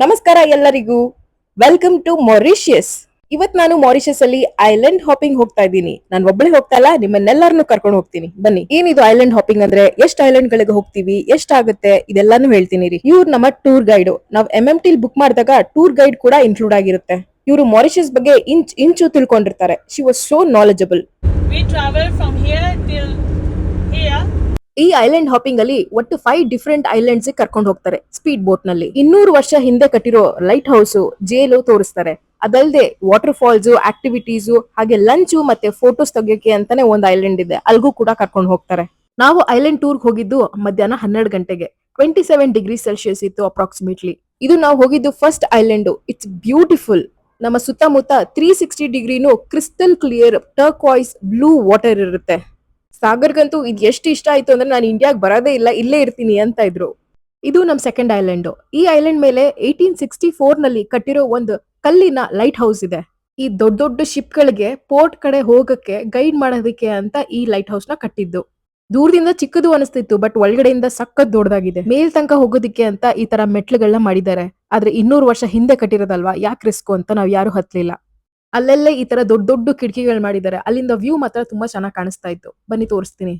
ನಮಸ್ಕಾರ ಎಲ್ಲರಿಗೂ. Welcome to Mauritius. ಇವತ್ ನಾನು ಮಾರಿಷಿಯಸ್ ಅಲ್ಲಿ ಐಲ್ಯಾಂಡ್ ಹಾಪಿಂಗ್ ಹೋಗ್ತಾ ಇದ್ದೀನಿ. ನಾನು ಒಬ್ಬಳೇ ಹೋಗ್ತಾ ಇಲ್ಲ, ನಿಮ್ಮನ್ನೆಲ್ಲರನ್ನು ಕರ್ಕೊಂಡು ಹೋಗ್ತೀನಿ. ಬನ್ನಿ. ಏನಿದು ಐಲ್ಯಾಂಡ್ ಹಾಪಿಂಗ್ ಅಂದ್ರೆ, ಎಷ್ಟು ಐಲ್ಯಾಂಡ್ ಗಳಿಗೆ ಹೋಗ್ತೀವಿ, ಎಷ್ಟಾಗುತ್ತೆ, ಇದೆಲ್ಲಾನು ಹೇಳ್ತೀನಿ ರೀ. ಇವ್ರು ನಮ್ಮ ಟೂರ್ ಗೈಡ್. ನಾವ್ MMT ಬುಕ್ ಮಾಡಿದಾಗ ಟೂರ್ ಗೈಡ್ ಕೂಡ ಇನ್ಕ್ಲೂಡ್ ಆಗಿರುತ್ತೆ. ಇವರು ಮಾರಿಷಿಯಸ್ ಬಗ್ಗೆ ಇಂಚು ತಿಳ್ಕೊಂಡಿರ್ತಾರೆ. She was so knowledgeable. We travel from here till here. ಈ ಐಲ್ಯಾಂಡ್ ಹಾಪಿಂಗ್ ಅಲ್ಲಿ ಒಟ್ಟು 5 ಡಿಫರೆಂಟ್ ಐಲ್ಯಾಂಡ್ಸ್ ಕರ್ಕೊಂಡು ಹೋಗ್ತಾರೆ ಸ್ಪೀಡ್ ಬೋಟ್ ನಲ್ಲಿ. 200 ವರ್ಷ ಹಿಂದೆ ಕಟ್ಟಿರೋ ಲೈಟ್ ಹೌಸ್, ಜೇಲು ತೋರಿಸ್ತಾರೆ. ಅದಲ್ಲದೆ ವಾಟರ್ ಫಾಲ್ಸ್, ಆಕ್ಟಿವಿಟೀಸ್, ಹಾಗೆ ಲಂಚ್ ಮತ್ತೆ ಫೋಟೋಸ್ ತೆಗಿಯೋಕೆ ಅಂತಾನೆ ಒಂದು ಐಲ್ಯಾಂಡ್ ಇದೆ, ಅಲ್ಗೂ ಕೂಡ ಕರ್ಕೊಂಡು ಹೋಗ್ತಾರೆ. ನಾವು ಐಲ್ಯಾಂಡ್ ಟೂರ್ ಹೋಗಿದ್ದು ಮಧ್ಯಾಹ್ನ 12 ಗಂಟೆಗೆ. 27 ಡಿಗ್ರಿ ಸೆಲ್ಸಿಯಸ್ ಇತ್ತು ಅಪ್ರಾಕ್ಸಿಮೇಟ್ಲಿ. ಇದು ನಾವು ಹೋಗಿದ್ದು ಫಸ್ಟ್ ಐಲ್ಯಾಂಡ್. It's beautiful. ನಮ್ಮ ಸುತ್ತಮುತ್ತ 360 ಡಿಗ್ರಿನೂ crystal clear turquoise blue water ಇರುತ್ತೆ. ಸಾಗರ್ಗಂತೂ ಇದು ಎಷ್ಟು ಇಷ್ಟ ಆಯ್ತು ಅಂದ್ರೆ ನಾನು ಇಂಡಿಯಾಗ್ ಬರೋದೇ ಇಲ್ಲ, ಇಲ್ಲೇ ಇರ್ತೀನಿ ಅಂತ ಇದ್ರು. ಇದು ನಮ್ ಸೆಕೆಂಡ್ ಐಲ್ಯಾಂಡ್. ಈ ಐಲ್ಯಾಂಡ್ ಮೇಲೆ 1864 ನಲ್ಲಿ ಕಟ್ಟಿರೋ ಒಂದು ಕಲ್ಲಿನ ಲೈಟ್ ಹೌಸ್ ಇದೆ. ಈ ದೊಡ್ಡ ದೊಡ್ಡ ಶಿಪ್ ಗಳಿಗೆ ಪೋರ್ಟ್ ಕಡೆ ಹೋಗಕ್ಕೆ ಗೈಡ್ ಮಾಡೋದಕ್ಕೆ ಅಂತ ಈ ಲೈಟ್ ಹೌಸ್ ನ ಕಟ್ಟಿದ್ದು. ದೂರದಿಂದ ಚಿಕ್ಕದು ಅನಿಸ್ತಿತ್ತು, ಬಟ್ ಒಳಗಡೆಯಿಂದ ಸಖತ್ ದೊಡ್ಡದಾಗಿದೆ. ಮೇಲ್ ತನಕ ಹೋಗೋದಿಕ್ಕೆ ಅಂತ ಈ ತರ ಮೆಟ್ಲುಗಳನ್ನ ಮಾಡಿದ್ದಾರೆ. ಆದ್ರೆ 200 ವರ್ಷ ಹಿಂದೆ ಕಟ್ಟಿರೋದಲ್ವಾ, ಯಾಕೆ ರಿಸ್ಕ್ ಅಂತ ನಾವ್ ಯಾರು ಹತ್ಲಿಲ್ಲ. ಅಲ್ಲೆಲ್ಲೇ ಈ ತರ ದೊಡ್ಡ ದೊಡ್ಡ ಕಿಟಕಿಗಳು ಮಾಡಿದ್ದಾರೆ. ಅಲ್ಲಿಂದ ವ್ಯೂ ಮಾತ್ರ ತುಂಬಾ ಚೆನ್ನಾಗಿ ಕಾಣಿಸ್ತಾ ಇತ್ತು. ಬನ್ನಿ ತೋರಿಸ್ತೀನಿ.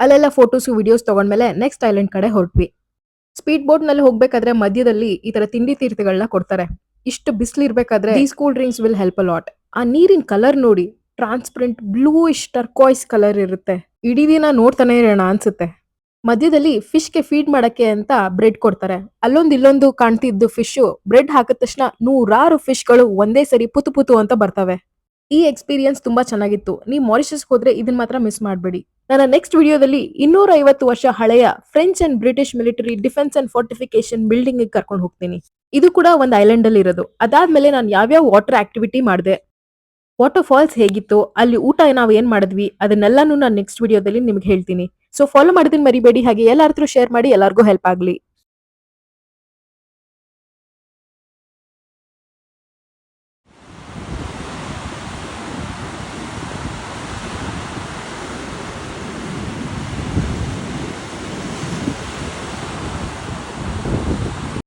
ಅಲ್ಲೆಲ್ಲ ಫೋಟೋಸ್ ವಿಡಿಯೋಸ್ ತಗೊಂಡ್ಮೇಲೆ ನೆಕ್ಸ್ಟ್ ಐಲ್ಯಾಂಡ್ ಕಡೆ ಹೊರಟ್ವಿ. ಸ್ಪೀಡ್ ಬೋಟ್ ನಲ್ಲಿ ಹೋಗ್ಬೇಕಾದ್ರೆ ಮಧ್ಯದಲ್ಲಿ ಈ ತರ ತಿಂಡಿ ತೀರ್ಥಗಳನ್ನ ಕೊಡ್ತಾರೆ. ಇಷ್ಟು ಬಿಸಿಲು ಇರ್ಬೇಕಾದ್ರೆ these cool drinks will help a lot. ಆ ನೀರಿನ ಕಲರ್ ನೋಡಿ, ಟ್ರಾನ್ಸ್ಪರೆಂಟ್ ಬ್ಲೂಯಿಶ್ ಟರ್ಕಾಯ್ಸ್ ಕಲರ್ ಇರುತ್ತೆ. ಇಡೀ ದಿನ ನೋಡ್ತಾನೆ ಇರೋಣ ಅನ್ಸುತ್ತೆ. ಮಧ್ಯದಲ್ಲಿ ಫಿಶ್ ಗೆ ಫೀಡ್ ಮಾಡಕ್ಕೆ ಅಂತ ಬ್ರೆಡ್ ಕೊಡ್ತಾರೆ. ಅಲ್ಲೊಂದು ಇಲ್ಲೊಂದು ಕಾಣ್ತಿದ್ದು ಫಿಶ್ ಬ್ರೆಡ್ ಹಾಕಿದ ತಕ್ಷಣ 100 ಫಿಶ್ ಗಳು ಒಂದೇ ಸರಿ ಪುತು ಪುತು ಅಂತ ಬರ್ತವೆ. ಈ ಎಕ್ಸ್ಪೀರಿಯನ್ಸ್ ತುಂಬಾ ಚೆನ್ನಾಗಿತ್ತು. ನೀವು ಮಾರಿಷಸ್ ಹೋದ್ರೆ ಇದನ್ನ ಮಾತ್ರ ಮಿಸ್ ಮಾಡಬೇಡಿ. ನನ್ನ ನೆಕ್ಸ್ಟ್ ವಿಡಿಯೋದಲ್ಲಿ 250 ವರ್ಷ ಹಳೆಯ French and British military defence and fortification building ಕರ್ಕೊಂಡು ಹೋಗ್ತೀನಿ. ಇದು ಕೂಡ ಒಂದು ಐಲ್ಯಾಂಡ್ ಅಲ್ಲಿ ಇರೋದು. ಅದಾದ್ಮೇಲೆ ನಾನು ಯಾವ್ಯಾವ ವಾಟರ್ ಆಕ್ಟಿವಿಟಿ ಮಾಡಿದೆ, ವಾಟರ್ ಫಾಲ್ಸ್ ಹೇಗಿತ್ತು, ಅಲ್ಲಿ ಊಟ ನಾವು ಏನ್ ಮಾಡಿದ್ವಿ, ಅದನ್ನೆಲ್ಲಾನು ನಾನು ನೆಕ್ಸ್ಟ್ ವಿಡಿಯೋದಲ್ಲಿ ನಿಮ್ಗೆ ಹೇಳ್ತೀನಿ. ಸೊ ಫಾಲೋ ಮಾಡೋದನ್ನ ಮರಿಬೇಡಿ. ಹಾಗೆ ಎಲ್ಲಾದ್ರೂ ಶೇರ್ ಮಾಡಿ, ಎಲ್ಲಾರ್ಗೂ ಹೆಲ್ಪ್ ಆಗ್ಲಿ.